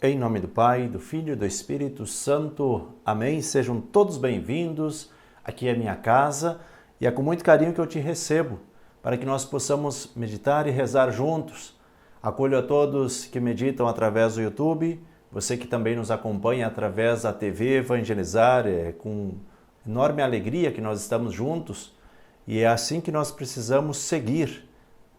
Em nome do Pai, do Filho e do Espírito Santo. Amém. Sejam todos bem-vindos. Aqui é a minha casa e é com muito carinho que eu te recebo para que nós possamos meditar e rezar juntos. Acolho a todos que meditam através do YouTube, você que também nos acompanha através da TV Evangelizar. É com enorme alegria que nós estamos juntos e é assim que nós precisamos seguir,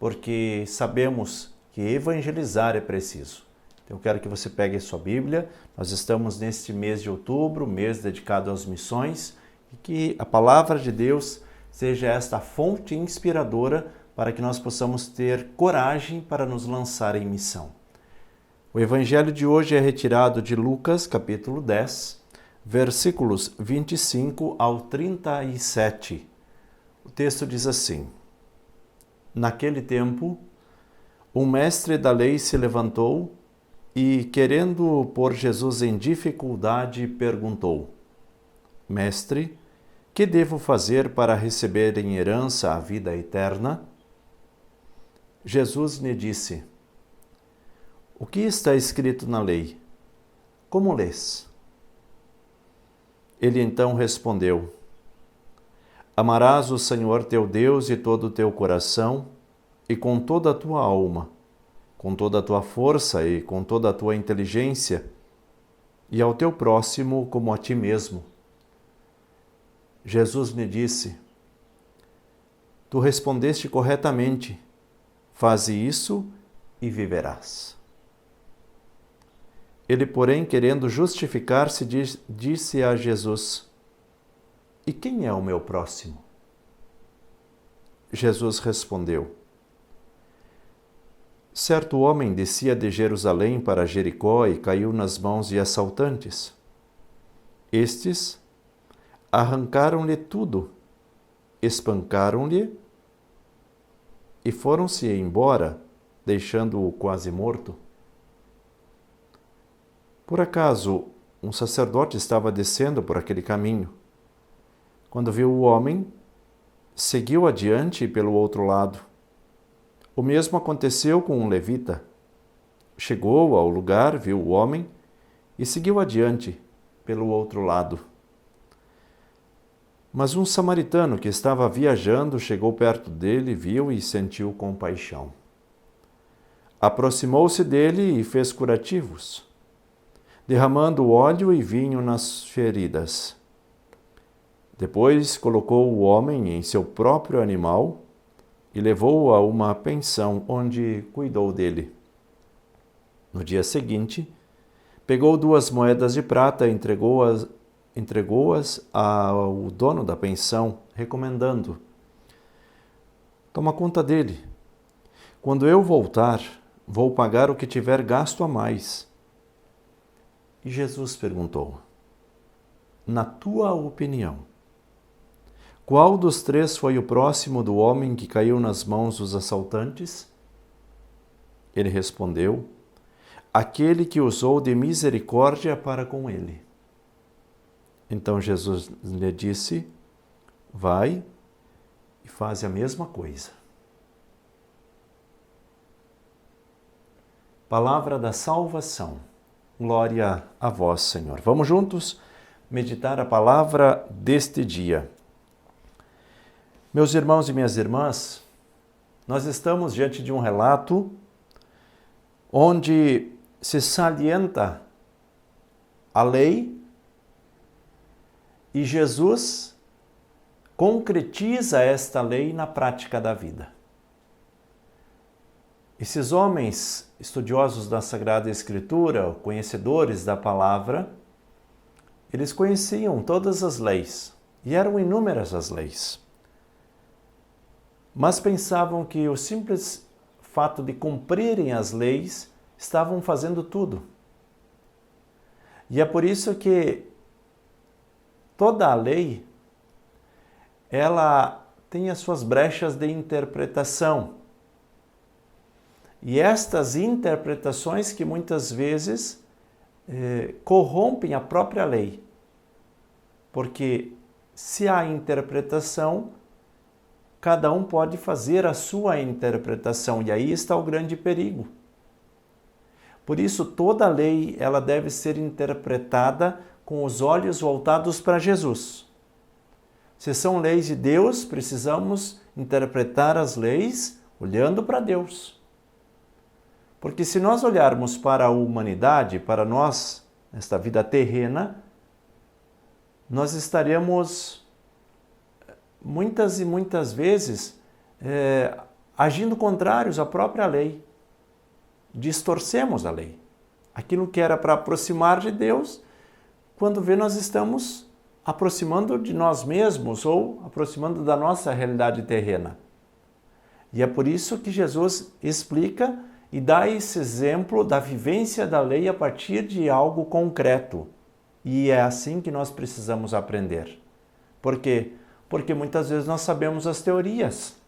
porque sabemos que evangelizar é preciso. Eu quero que você pegue a sua Bíblia. Nós estamos neste mês de outubro, mês dedicado às missões, e que a palavra de Deus seja esta fonte inspiradora para que nós possamos ter coragem para nos lançar em missão. O evangelho de hoje é retirado de Lucas, capítulo 10, versículos 25 ao 37. O texto diz assim: Naquele tempo, um mestre da lei se levantou e, querendo pôr Jesus em dificuldade, perguntou: Mestre, que devo fazer para receber em herança a vida eterna? Jesus lhe disse: O que está escrito na lei? Como lês? Ele então respondeu: Amarás o Senhor teu Deus de todo o teu coração e com toda a tua alma, com toda a tua força e com toda a tua inteligência, e ao teu próximo como a ti mesmo. Jesus lhe disse: Tu respondeste corretamente, faze isso e viverás. Ele, porém, querendo justificar-se, disse a Jesus: E quem é o meu próximo? Jesus respondeu: Certo homem descia de Jerusalém para Jericó e caiu nas mãos de assaltantes. Estes arrancaram-lhe tudo, espancaram-lhe e foram-se embora, deixando-o quase morto. Por acaso, um sacerdote estava descendo por aquele caminho. Quando viu o homem, seguiu adiante pelo outro lado. O mesmo aconteceu com um levita. Chegou ao lugar, viu o homem e seguiu adiante pelo outro lado. Mas um samaritano que estava viajando chegou perto dele, viu e sentiu compaixão. Aproximou-se dele e fez curativos, derramando óleo e vinho nas feridas. Depois colocou o homem em seu próprio animal e levou-o a uma pensão onde cuidou dele. No dia seguinte, pegou 2 moedas de prata e entregou-as ao dono da pensão, recomendando: Toma conta dele. Quando eu voltar, vou pagar o que tiver gasto a mais. E Jesus perguntou: Na tua opinião, qual dos 3 foi o próximo do homem que caiu nas mãos dos assaltantes? Ele respondeu: Aquele que usou de misericórdia para com ele. Então Jesus lhe disse: Vai e faz a mesma coisa. Palavra da salvação. Glória a vós, Senhor. Vamos juntos meditar a palavra deste dia. Meus irmãos e minhas irmãs, nós estamos diante de um relato onde se salienta a lei e Jesus concretiza esta lei na prática da vida. Esses homens estudiosos da Sagrada Escritura, conhecedores da palavra, eles conheciam todas as leis e eram inúmeras as leis. Mas pensavam que o simples fato de cumprirem as leis estavam fazendo tudo. E é por isso que toda a lei, ela tem as suas brechas de interpretação. E estas interpretações que muitas vezes corrompem a própria lei. Porque se há interpretação, cada um pode fazer a sua interpretação, e aí está o grande perigo. Por isso, toda a lei ela deve ser interpretada com os olhos voltados para Jesus. Se são leis de Deus, precisamos interpretar as leis olhando para Deus. Porque se nós olharmos para a humanidade, para nós, nesta vida terrena, nós estaremos muitas e muitas vezes agindo contrários à própria lei. Distorcemos a lei. Aquilo que era para aproximar de Deus, quando vê nós estamos aproximando de nós mesmos ou aproximando da nossa realidade terrena. E é por isso que Jesus explica e dá esse exemplo da vivência da lei a partir de algo concreto. E é assim que nós precisamos aprender. Por quê? Porque muitas vezes nós sabemos as teorias.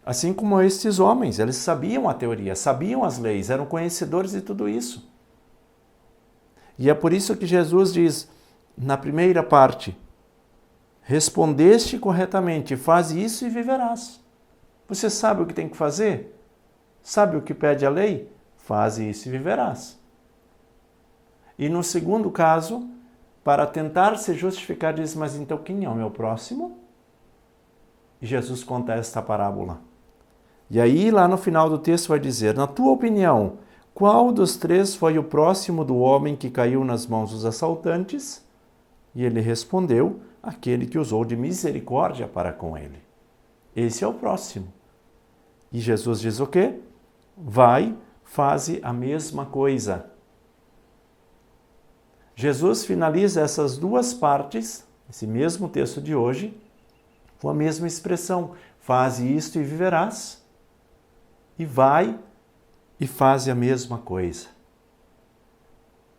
Assim como estes homens, eles sabiam a teoria, sabiam as leis, eram conhecedores de tudo isso. E é por isso que Jesus diz, na primeira parte, respondeste corretamente, faz isso e viverás. Você sabe o que tem que fazer? Sabe o que pede a lei? Faz isso e viverás. E no segundo caso, para tentar se justificar, diz, mas então quem é o meu próximo? E Jesus conta esta parábola. E aí, lá no final do texto vai dizer, na tua opinião, qual dos três foi o próximo do homem que caiu nas mãos dos assaltantes? E ele respondeu, aquele que usou de misericórdia para com ele. Esse é o próximo. E Jesus diz o quê? Vai, faze a mesma coisa. Jesus finaliza essas duas partes, esse mesmo texto de hoje, com a mesma expressão. Faze isto e viverás. E vai e faze a mesma coisa.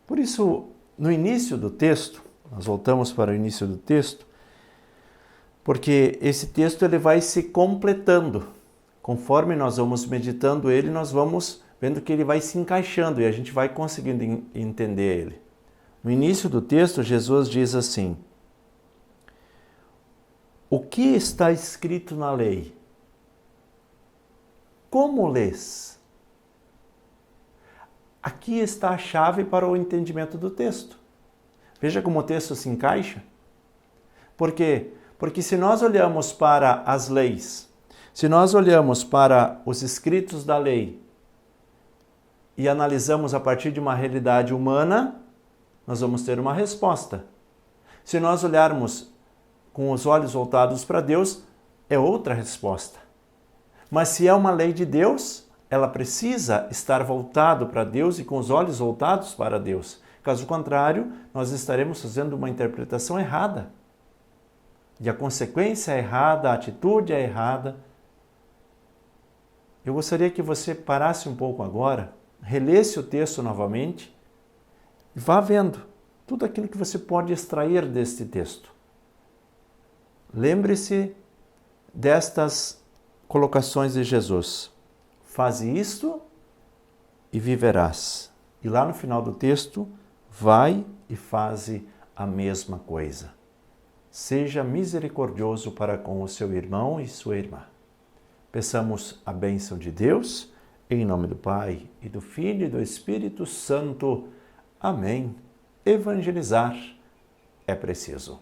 Por isso, no início do texto, nós voltamos para o início do texto, porque esse texto ele vai se completando. Conforme nós vamos meditando ele, nós vamos vendo que ele vai se encaixando e a gente vai conseguindo entender ele. No início do texto, Jesus diz assim, o que está escrito na lei? Como lês? Aqui está a chave para o entendimento do texto. Veja como o texto se encaixa. Por quê? Porque se nós olhamos para as leis, se nós olhamos para os escritos da lei e analisamos a partir de uma realidade humana, nós vamos ter uma resposta. Se nós olharmos com os olhos voltados para Deus, é outra resposta. Mas se é uma lei de Deus, ela precisa estar voltado para Deus e com os olhos voltados para Deus. Caso contrário, nós estaremos fazendo uma interpretação errada. E a consequência é errada, a atitude é errada. Eu gostaria que você parasse um pouco agora, relesse o texto novamente e vá vendo tudo aquilo que você pode extrair deste texto. Lembre-se destas colocações de Jesus. Faze isto e viverás. E lá no final do texto, vai e faze a mesma coisa. Seja misericordioso para com o seu irmão e sua irmã. Peçamos a bênção de Deus, em nome do Pai, e do Filho e do Espírito Santo. Amém. Evangelizar é preciso.